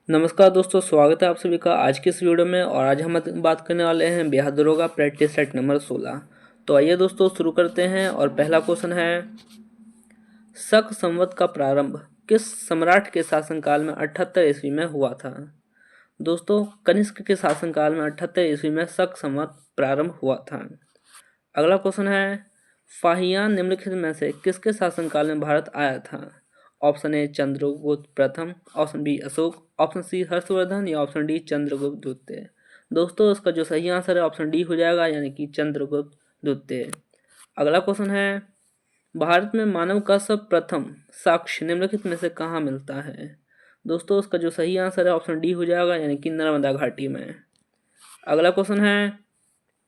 नमस्कार दोस्तों, स्वागत है आप सभी का आज की इस वीडियो में। और आज हम बात करने वाले हैं बिहार दरोगा प्रैक्टिस सेट नंबर 16। तो आइए दोस्तों शुरू करते हैं। और पहला क्वेश्चन है, शक संवत का प्रारंभ किस सम्राट के शासनकाल में 78 ईस्वी में हुआ था। दोस्तों, कनिष्क के शासनकाल में 78 ईस्वी में शक संवत प्रारंभ हुआ था। अगला क्वेश्चन है, फाहियान निम्नलिखित में से किसके शासनकाल में भारत आया था। ऑप्शन ए चंद्रगुप्त प्रथम, option B Ashok, option C Harshvardhan या ऑप्शन डी चंद्रगुप्त द्वितीय। दोस्तों, इसका जो सही आंसर है ऑप्शन डी हो जाएगा, यानी कि चंद्रगुप्त द्वितीय। अगला क्वेश्चन है, भारत में मानव का सर्वप्रथम साक्ष्य निम्नलिखित में से कहाँ मिलता है। दोस्तों, उसका जो सही आंसर है ऑप्शन डी हो जाएगा, यानी कि नर्मदा घाटी में। अगला क्वेश्चन है,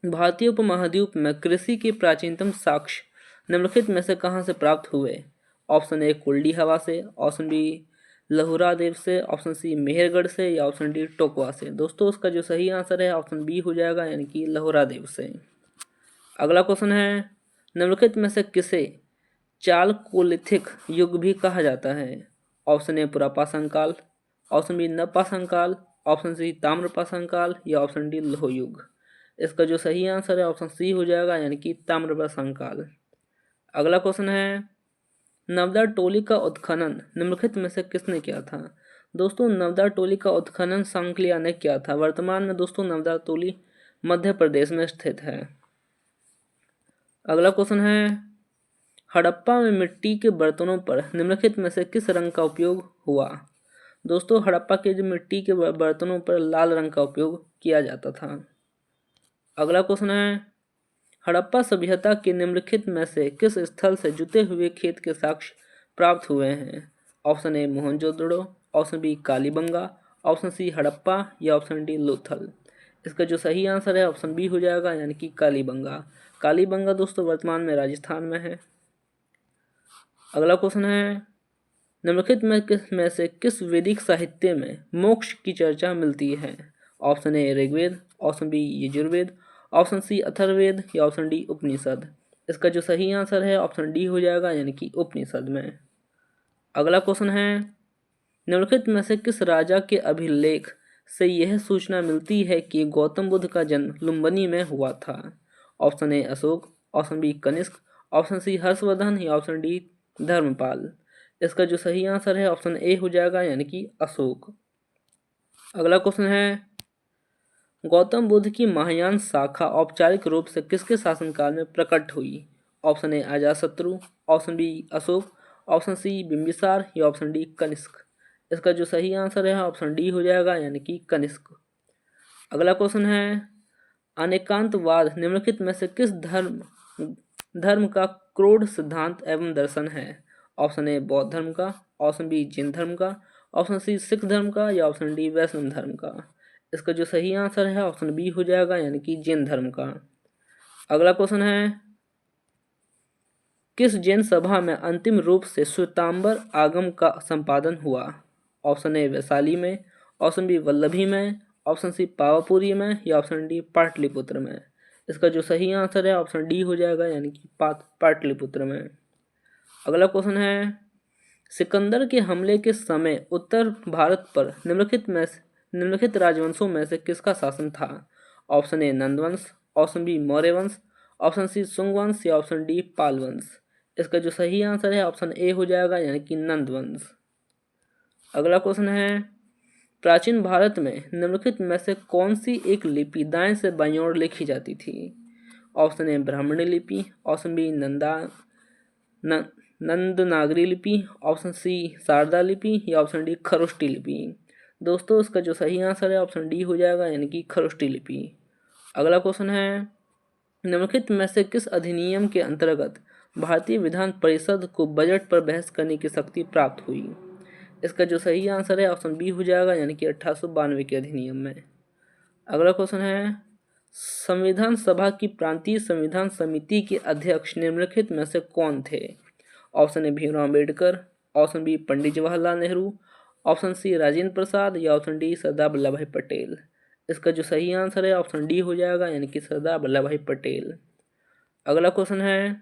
भारतीय उपमहाद्वीप में कृषि के प्राचीनतम साक्ष्य निम्नलिखित में से कहाँ से प्राप्त हुए। ऑप्शन ए कुल्डी हवा से, ऑप्शन बी लहुरा देव से, ऑप्शन सी मेहरगढ़ से या ऑप्शन डी टोकवा से। दोस्तों, उसका जो सही आंसर है ऑप्शन बी हो जाएगा, यानी कि लहुरा देव से। अगला क्वेश्चन है, निम्नलिखित में से किसे चालकोलिथिक युग भी कहा जाता है। ऑप्शन ए पुरापाषाण काल, ऑप्शन बी नवपाषाण काल, ऑप्शन सी ताम्रपाषाण काल या ऑप्शन डी लौह युग। इसका जो सही आंसर है ऑप्शन सी हो जाएगा, यानी कि ताम्रपाषाण काल। अगला क्वेश्चन है, नवदा टोली का उत्खनन निम्नलिखित में से किसने किया था। दोस्तों, नवदा टोली का उत्खनन सांकलिया ने किया था। वर्तमान में दोस्तों नवदा टोली मध्य प्रदेश में स्थित है। अगला क्वेश्चन है, हड़प्पा में मिट्टी के बर्तनों पर निम्नलिखित में से किस रंग का उपयोग हुआ। दोस्तों, हड़प्पा के जो मिट्टी के बर्तनों पर लाल रंग का उपयोग किया जाता था। अगला क्वेश्चन है, हड़प्पा सभ्यता के निम्नलिखित में से किस स्थल से जुते हुए खेत के साक्ष्य प्राप्त हुए हैं। Option A Mohenjodaro, option B Kalibanga, option C Harappa या ऑप्शन डी लोथल। इसका जो सही आंसर है ऑप्शन बी हो जाएगा, यानी कि कालीबंगा। कालीबंगा दोस्तों वर्तमान में राजस्थान में है। अगला क्वेश्चन है, निम्नलिखित में से किस वैदिक साहित्य में मोक्ष की चर्चा मिलती है। Option A Rigveda, option B Yajurveda, option C Atharvaveda या ऑप्शन डी उपनिषद। इसका जो सही आंसर है ऑप्शन डी हो जाएगा, यानी कि उपनिषद में। अगला क्वेश्चन है, निम्नलिखित में से किस राजा के अभिलेख से यह सूचना मिलती है कि गौतम बुद्ध का जन्म लुम्बिनी में हुआ था। Option A Ashok, option B Kanishka, option C Harshvardhan या ऑप्शन डी धर्मपाल। इसका जो सही आंसर है ऑप्शन ए हो जाएगा, यानी कि अशोक। अगला क्वेश्चन है, गौतम बुद्ध की महायान शाखा औपचारिक रूप से किसके शासनकाल में प्रकट हुई। Option A Ajatashatru, option B Ashok, option C Bimbisara या ऑप्शन डी कनिष्क। इसका जो सही आंसर है ऑप्शन डी हो जाएगा, यानी कि कनिष्क। अगला क्वेश्चन है, अनेकांतवाद निम्नलिखित में से किस धर्म का क्रोध सिद्धांत एवं दर्शन है। ऑप्शन ए बौद्ध धर्म का, ऑप्शन बी जैन धर्म का, ऑप्शन सी सिख धर्म का या ऑप्शन डी वैष्णव धर्म का। इसका जो सही आंसर है ऑप्शन बी हो जाएगा, यानी कि जैन धर्म का। अगला क्वेश्चन है, किस जैन सभा में अंतिम रूप से श्वेतांबर आगम का संपादन हुआ। ऑप्शन ए वैशाली में, ऑप्शन बी वल्लभी में, ऑप्शन सी पावापुरी में या ऑप्शन डी पाटलिपुत्र में। इसका जो सही आंसर है ऑप्शन डी हो जाएगा, यानी कि पाटलिपुत्र में। अगला क्वेश्चन है, सिकंदर के हमले के समय उत्तर भारत पर निम्नलिखित राजवंशों में से किसका शासन था। Option A Nandvansh, option B Maurya वंश, ऑप्शन सी शुंग वंश या ऑप्शन डी पाल वंश। इसका जो सही आंसर है ऑप्शन ए हो जाएगा, यानी कि नंद वंश। अगला क्वेश्चन है, प्राचीन भारत में निम्नलिखित में से कौन सी एक लिपि दाएं से बाईं ओर लिखी जाती थी। ऑप्शन ए ब्राह्मणी लिपि, ऑप्शन बी नंदनागरी लिपि, ऑप्शन सी शारदा लिपि या ऑप्शन डी खरोष्टी लिपि। दोस्तों, इसका जो सही आंसर है ऑप्शन डी हो जाएगा, यानी कि खरोष्टी लिपि। अगला क्वेश्चन है, निम्नलिखित में से किस अधिनियम के अंतर्गत भारतीय विधान परिषद को बजट पर बहस करने की शक्ति प्राप्त हुई। इसका जो सही आंसर है ऑप्शन बी हो जाएगा, यानी कि 1892 के अधिनियम में। अगला क्वेश्चन है, संविधान सभा की प्रांतीय संविधान समिति के अध्यक्ष निम्नलिखित में से कौन थे। Option A Bhimrao Ambedkar, option B Pandit Jawaharlal Nehru, option C Rajendra Prasad या ऑप्शन डी सरदार वल्लभ भाई पटेल। इसका जो सही आंसर है ऑप्शन डी हो जाएगा, यानी कि सरदार वल्लभ भाई पटेल। अगला क्वेश्चन है,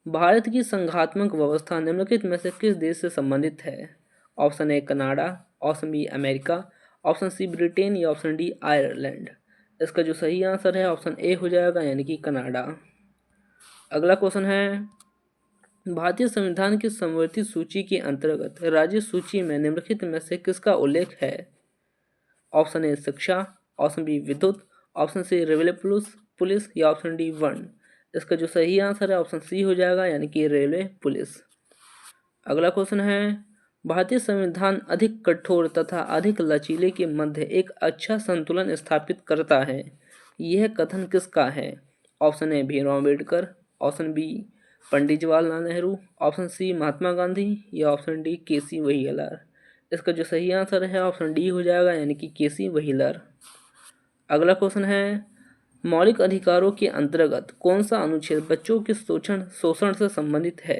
भारत की संघात्मक व्यवस्था निम्नलिखित में से किस देश से संबंधित है। Option A Canada, option B America, option C Britain या ऑप्शन डी आयरलैंड। इसका जो सही आंसर है ऑप्शन ए हो जाएगा यानी कि कनाडा। अगला क्वेश्चन है, भारतीय संविधान की समवर्ती सूची के अंतर्गत राज्य सूची में निम्नलिखित में से किसका उल्लेख है? ऑप्शन ए शिक्षा, ऑप्शन बी विद्युत, ऑप्शन सी रेलवे पुलिस या ऑप्शन डी वन। इसका जो सही आंसर है ऑप्शन सी हो जाएगा यानी कि रेलवे पुलिस। अगला क्वेश्चन है, भारतीय संविधान अधिक कठोर तथा अधिक लचीले के मध्य एक अच्छा संतुलन स्थापित करता है, यह कथन किसका है? Option A Bhimrao Ambedkar, option B Pandit Jawaharlal Nehru, option C Mahatma Gandhi या ऑप्शन डी केसी वहीलर। इसका जो सही आंसर है ऑप्शन डी हो जाएगा यानी कि केसी वहीलर। अगला क्वेश्चन है, मौलिक अधिकारों के अंतर्गत कौन सा अनुच्छेद बच्चों के शोषण से संबंधित है?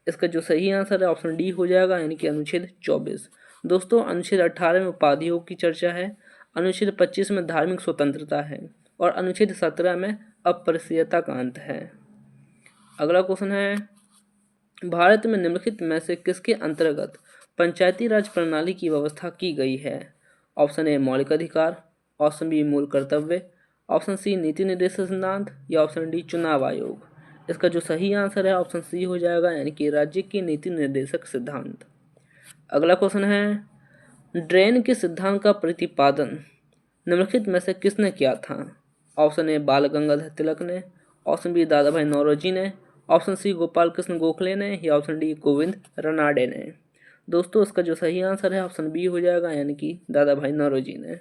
इसका जो सही आंसर है ऑप्शन डी हो जाएगा यानी कि अनुच्छेद 24। दोस्तों अनुच्छेद 18 में उपाधियों की चर्चा है, अनुच्छेद 25 में धार्मिक स्वतंत्रता है और अनुच्छेद 17 में अपरिहार्यता का अंत है। अगला क्वेश्चन है, भारत में निम्नलिखित में से किसके अंतर्गत पंचायती राज प्रणाली की व्यवस्था की गई है? ऑप्शन ए मौलिक अधिकार, ऑप्शन बी मूल कर्तव्य, ऑप्शन सी नीति निर्देशक सिद्धांत या ऑप्शन डी चुनाव आयोग। इसका जो सही आंसर है ऑप्शन सी हो जाएगा यानी कि राज्य की नीति निर्देशक सिद्धांत। अगला क्वेश्चन है, ड्रेन के सिद्धांत का प्रतिपादन निम्नलिखित में से किसने किया था? ऑप्शन ए बाल गंगाधर तिलक ने, ऑप्शन बी दादा भाई नौरोजी ने, ऑप्शन सी गोपाल कृष्ण गोखले ने या ऑप्शन डी गोविंद रनाडे ने। दोस्तों इसका जो सही आंसर है ऑप्शन बी हो जाएगा यानी कि दादा भाई नौरोजी ने।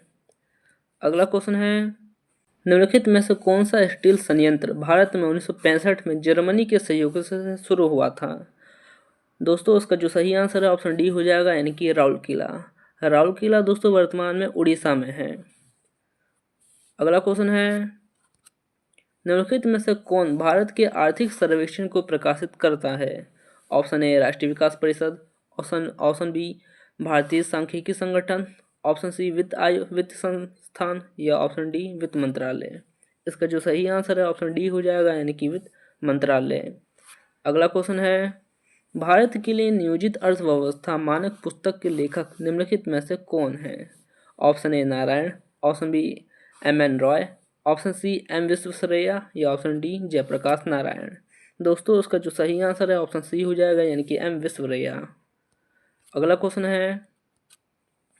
अगला क्वेश्चन है, निम्नलिखित में से कौन सा स्टील संयंत्र भारत में 1965 में जर्मनी के सहयोग से शुरू हुआ था? दोस्तों इसका जो सही आंसर है ऑप्शन डी हो जाएगा यानी कि राउरकेला। राउरकेला दोस्तों वर्तमान में उड़ीसा में है। अगला क्वेश्चन है, निम्नलिखित में से कौन भारत के आर्थिक सर्वेक्षण को प्रकाशित करता है? ऑप्शन ए राष्ट्रीय विकास परिषद, ऑप्शन बी भारतीय सांख्यिकी संगठन, ऑप्शन सी वित्त संस्थान या ऑप्शन डी वित्त मंत्रालय। इसका जो सही आंसर है ऑप्शन डी हो जाएगा यानी कि वित्त मंत्रालय। अगला क्वेश्चन है, भारत के लिए नियोजित अर्थव्यवस्था मानक पुस्तक के लेखक निम्नलिखित में से कौन है? Option A Narayan, option B M N. Roy, option C M Visvesvaraya या ऑप्शन डी जयप्रकाश नारायण। दोस्तों इसका जो सही आंसर है ऑप्शन सी हो जाएगा यानी कि एम विश्वेश्वरैया। अगला क्वेश्चन है,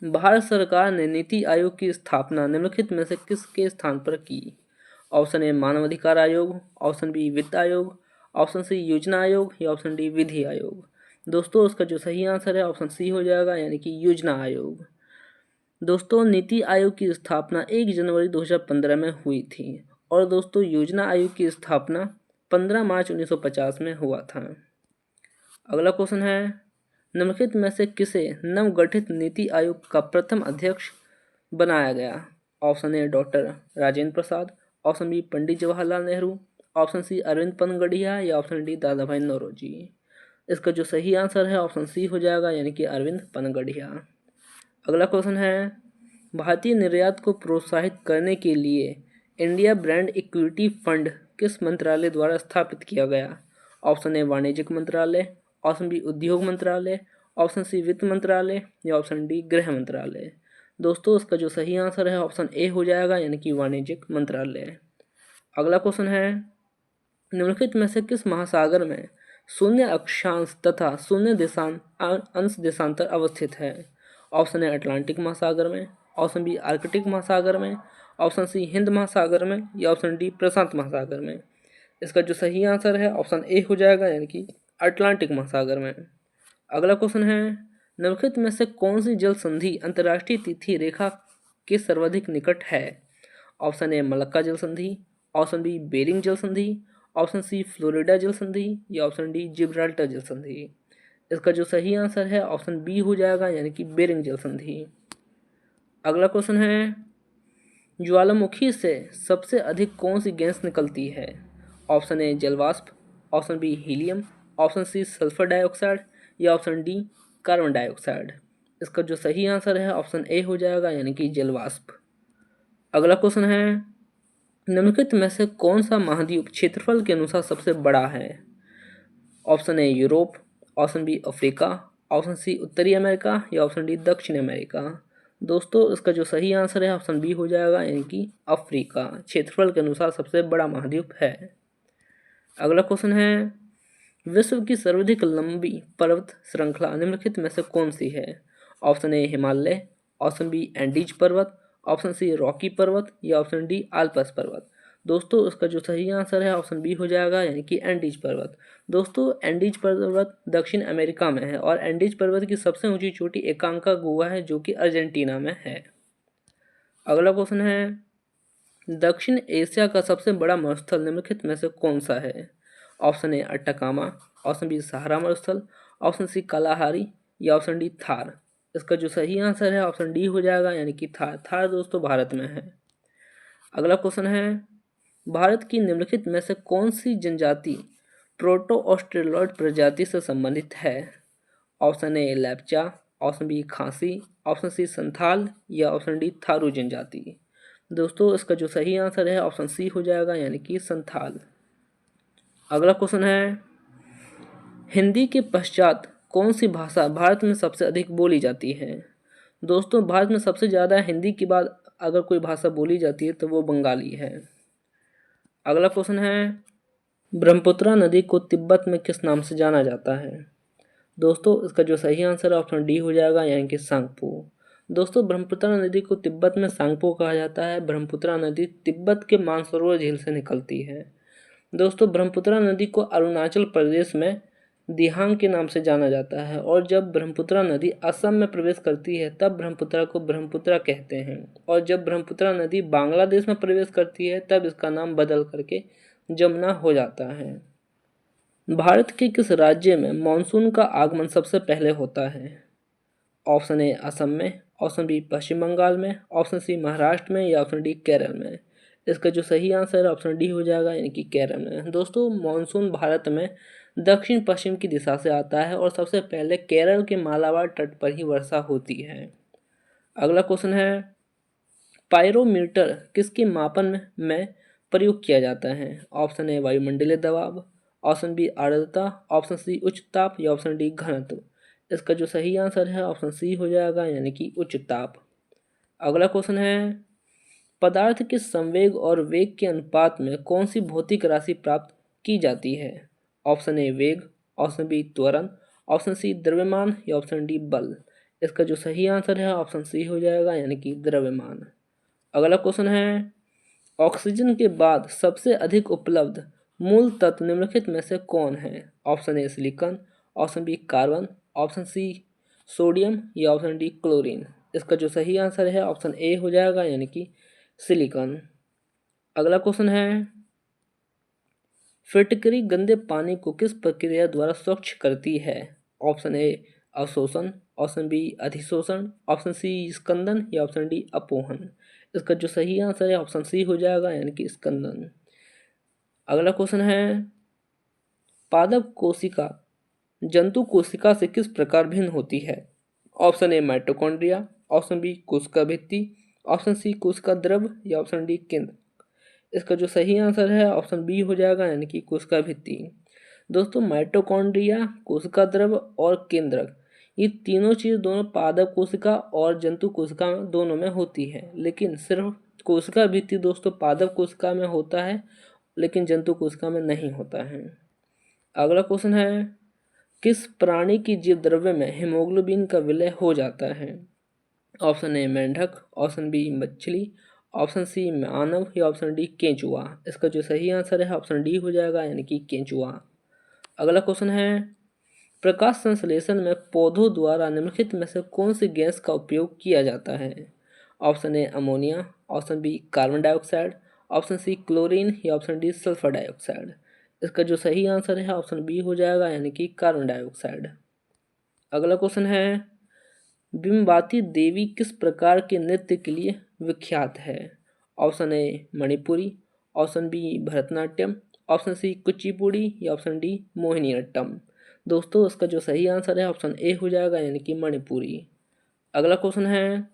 भारत सरकार ने नीति आयोग की स्थापना निम्नलिखित में से किसके स्थान पर की? ऑप्शन ए मानव अधिकार आयोग, ऑप्शन बी वित्त आयोग, ऑप्शन सी योजना आयोग या ऑप्शन डी विधि आयोग। दोस्तों इसका जो सही आंसर है ऑप्शन सी हो जाएगा यानी कि योजना आयोग। दोस्तों नीति आयोग की स्थापना 1 जनवरी 2015 में हुई थी और दोस्तों योजना आयोग की स्थापना 15 मार्च 1950 में हुआ था। अगला क्वेश्चन है, निम्नलिखित में से किसे नवगठित नीति आयोग का प्रथम अध्यक्ष बनाया गया? Option A doctor Rajendra Prasad, option B Pandit Jawaharlal Nehru, option C Arvind Panagariya या ऑप्शन डी दादा भाई नौरोजी। इसका जो सही आंसर है ऑप्शन सी हो जाएगा यानी कि अरविंद पनगड़िया। अगला क्वेश्चन है, भारतीय निर्यात को प्रोत्साहित करने के लिए इंडिया ब्रांड इक्विटी फंड किस मंत्रालय द्वारा स्थापित किया गया? ऑप्शन ए वाणिज्यिक मंत्रालय, ऑप्शन बी उद्योग मंत्रालय, ऑप्शन सी वित्त मंत्रालय या ऑप्शन डी गृह मंत्रालय। दोस्तों इसका जो सही आंसर है ऑप्शन ए हो जाएगा यानी कि वाणिज्यिक मंत्रालय। अगला क्वेश्चन है, निम्नलिखित में से किस महासागर में शून्य अक्षांश तथा शून्य अंश देशांतर अवस्थित है? ऑप्शन ए अटलांटिक महासागर में, ऑप्शन बी आर्कटिक महासागर में, ऑप्शन सी हिंद महासागर में या ऑप्शन डी प्रशांत महासागर में। इसका जो सही आंसर है ऑप्शन ए हो जाएगा यानी कि अटलांटिक महासागर में। अगला क्वेश्चन है, निम्नलिखित में से कौन सी जल संधि अंतर्राष्ट्रीय तिथि रेखा के सर्वाधिक निकट है? ऑप्शन ए मलक्का जल संधि, ऑप्शन बी बेरिंग जल संधि, ऑप्शन सी फ्लोरिडा जल संधि या ऑप्शन डी जिब्राल्टर जल संधि। इसका जो सही आंसर है ऑप्शन बी हो जाएगा यानी कि बेरिंग जल संधि। अगला क्वेश्चन है, ज्वालामुखी से सबसे अधिक कौन सी गैस निकलती है? ऑप्शन ए जलवाष्प, option B helium, option C sulphur dioxide या ऑप्शन डी कार्बन डाइऑक्साइड। इसका जो सही आंसर है ऑप्शन ए हो जाएगा यानी कि जलवाष्प। अगला क्वेश्चन है, निम्नलिखित में से कौन सा महाद्वीप क्षेत्रफल के अनुसार सबसे बड़ा है? Option A Europe, option B Africa, option C उत्तरी अमेरिका या ऑप्शन डी दक्षिण अमेरिका। दोस्तों इसका जो सही आंसर है ऑप्शन बी हो जाएगा, यानी कि अफ्रीका क्षेत्रफल के अनुसार सबसे बड़ा महाद्वीप है। अगला क्वेश्चन है, विश्व की सर्वाधिक लंबी पर्वत श्रृंखला निम्नलिखित में से कौन सी है? Option A Himalaya, option B Andes पर्वत, ऑप्शन सी रॉकी पर्वत या ऑप्शन डी आल्प्स पर्वत। दोस्तों इसका जो सही आंसर है ऑप्शन बी हो जाएगा, यानी कि एंडीज पर्वत। दोस्तों एंडीज पर्वत दक्षिण अमेरिका में है और एंडीज पर्वत की सबसे ऊंची चोटी एकांका गुहा है जो कि अर्जेंटीना में है। अगला क्वेश्चन है, दक्षिण एशिया का सबसे बड़ा मरुस्थल निम्नलिखित में से कौन सा है? ऑप्शन ए अट्टाकामा, ऑप्शन बी सहारा मरुस्थल, ऑप्शन सी कालाहारी या ऑप्शन डी थार। इसका जो सही आंसर है ऑप्शन डी हो जाएगा, यानी कि थार। थार दोस्तों भारत में है। अगला क्वेश्चन है, भारत की निम्नलिखित में से कौन सी जनजाति प्रोटो ऑस्ट्रेलॉइड प्रजाति से संबंधित है? Option A Lepcha, option B Khasi, option C Santhal या ऑप्शन डी थारू जनजाति। दोस्तों इसका जो सही आंसर है ऑप्शन सी हो जाएगा, यानी कि संथाल। अगला क्वेश्चन है, हिंदी के पश्चात कौन सी भाषा भारत में सबसे अधिक बोली जाती है? दोस्तों भारत में सबसे ज़्यादा हिंदी के बाद अगर कोई भाषा बोली जाती है तो वो बंगाली है। अगला क्वेश्चन है, ब्रह्मपुत्र नदी को तिब्बत में किस नाम से जाना जाता है? दोस्तों इसका जो सही आंसर है ऑप्शन डी हो जाएगा, यानी कि सांगपो। दोस्तों ब्रह्मपुत्र नदी को तिब्बत में सांगपो कहा जाता है। ब्रह्मपुत्र नदी तिब्बत के मानसरोवर झील से निकलती है। दोस्तों ब्रह्मपुत्र नदी को अरुणाचल प्रदेश में दिहांग के नाम से जाना जाता है और जब ब्रह्मपुत्र नदी असम में प्रवेश करती है तब ब्रह्मपुत्र को ब्रह्मपुत्र कहते हैं और जब ब्रह्मपुत्र नदी बांग्लादेश में प्रवेश करती है तब इसका नाम बदल करके जमुना हो जाता है। भारत के किस राज्य में मानसून का आगमन सबसे पहले होता है? ऑप्शन ए असम में, ऑप्शन बी पश्चिम बंगाल में, ऑप्शन सी महाराष्ट्र में या ऑप्शन डी केरल में। इसका जो सही आंसर है ऑप्शन डी हो जाएगा, यानी कि केरल में। दोस्तों मानसून भारत में दक्षिण पश्चिम की दिशा से आता है और सबसे पहले केरल के मालाबार तट पर ही वर्षा होती है। अगला क्वेश्चन है, पायरोमीटर किसके मापन में प्रयोग किया जाता है? ऑप्शन ए वायुमंडलीय दबाव, ऑप्शन बी आर्द्रता, ऑप्शन सी उच्च ताप या ऑप्शन डी घनत्व। इसका जो सही आंसर है ऑप्शन सी हो जाएगा, यानी कि उच्च ताप। अगला क्वेश्चन है, पदार्थ के संवेग और वेग के अनुपात में कौन सी भौतिक राशि प्राप्त की जाती है? ऑप्शन ए वेग, ऑप्शन बी त्वरण, ऑप्शन सी द्रव्यमान या ऑप्शन डी बल। इसका जो सही आंसर है ऑप्शन सी हो जाएगा, यानी कि द्रव्यमान। अगला क्वेश्चन है, ऑक्सीजन के बाद सबसे अधिक उपलब्ध मूल तत्व निम्नलिखित में से कौन है? Option A silicon, option B carbon, option C sodium या ऑप्शन डी क्लोरीन। इसका जो सही आंसर है ऑप्शन ए हो जाएगा, यानी कि सिलिकॉन। अगला क्वेश्चन है, फिटकरी गंदे पानी को किस प्रक्रिया द्वारा स्वच्छ करती है? ऑप्शन ए अवशोषण, option B अधिशोषण, option C Skandan या ऑप्शन डी अपोहन। इसका जो सही आंसर है ऑप्शन सी हो जाएगा, यानी कि स्कंदन। अगला क्वेश्चन है, पादप कोशिका जंतु कोशिका से किस प्रकार भिन्न होती है? Option A mitochondria, option B कोशिका भित्ति, ऑप्शन सी कोशिका द्रव या ऑप्शन डी केंद्र। इसका जो सही आंसर है ऑप्शन बी हो जाएगा, यानी कि कोशिका भित्ति। दोस्तों माइटोकॉन्ड्रिया, कोशिका द्रव और केंद्रक ये तीनों चीज़ दोनों पादप कोशिका और जंतु कोशिका दोनों में होती है, लेकिन सिर्फ कोशिका भित्ति दोस्तों पादप कोशिका में होता है लेकिन जंतु कोशिका में नहीं होता है। अगला क्वेश्चन है, किस प्राणी की जीव द्रव्य में हीमोग्लोबिन का विलय हो जाता है? ऑप्शन ए मेंढक, ऑप्शन बी मछली, ऑप्शन सी मानव या ऑप्शन डी केंचुआ। इसका जो सही आंसर है ऑप्शन डी हो जाएगा, यानी कि केंचुआ। अगला क्वेश्चन है, प्रकाश संश्लेषण में पौधों द्वारा निम्नलिखित में से कौन सी गैस का उपयोग किया जाता है? Option A ammonia, option B carbon dioxide, option C chlorine या ऑप्शन डी सल्फर डाइऑक्साइड। इसका जो सही आंसर है ऑप्शन बी हो जाएगा, यानी कि कार्बन डाइऑक्साइड। अगला क्वेश्चन है, बिम्बाती देवी किस प्रकार के नृत्य के लिए विख्यात है? Option A Manipuri, option B Bharatanatyam, option C Kuchipudi या ऑप्शन डी मोहिनीअट्टम। दोस्तों इसका जो सही आंसर है ऑप्शन ए हो जाएगा, यानी कि मणिपुरी। अगला क्वेश्चन है,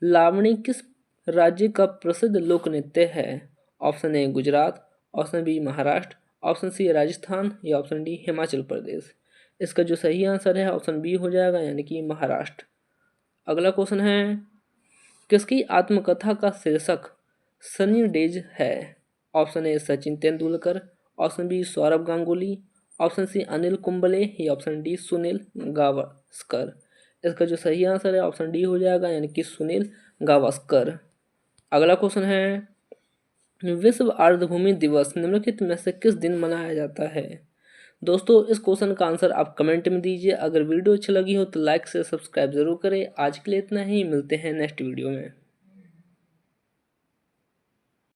लावणी किस राज्य का प्रसिद्ध लोक नृत्य है? Option A Gujarat, option B Maharashtra, option C Rajasthan या ऑप्शन डी हिमाचल प्रदेश। इसका जो सही आंसर है ऑप्शन बी हो जाएगा, यानी कि महाराष्ट्र। अगला क्वेश्चन है, किसकी आत्मकथा का शीर्षक सनी डेज है? Option A Sachin Tendulkar, option B Saurav Ganguly, option C Anil Kumble या ऑप्शन डी सुनील गावस्कर। इसका जो सही आंसर है ऑप्शन डी हो जाएगा, यानी कि सुनील गावस्कर। अगला क्वेश्चन है, विश्व आर्द्रभूमि दिवस निम्नलिखित में से किस दिन मनाया जाता है? दोस्तों इस क्वेश्चन का आंसर आप कमेंट में दीजिए। अगर वीडियो अच्छी लगी हो तो लाइक से सब्सक्राइब जरूर करें। आज के लिए इतना ही, मिलते हैं नेक्स्ट वीडियो में।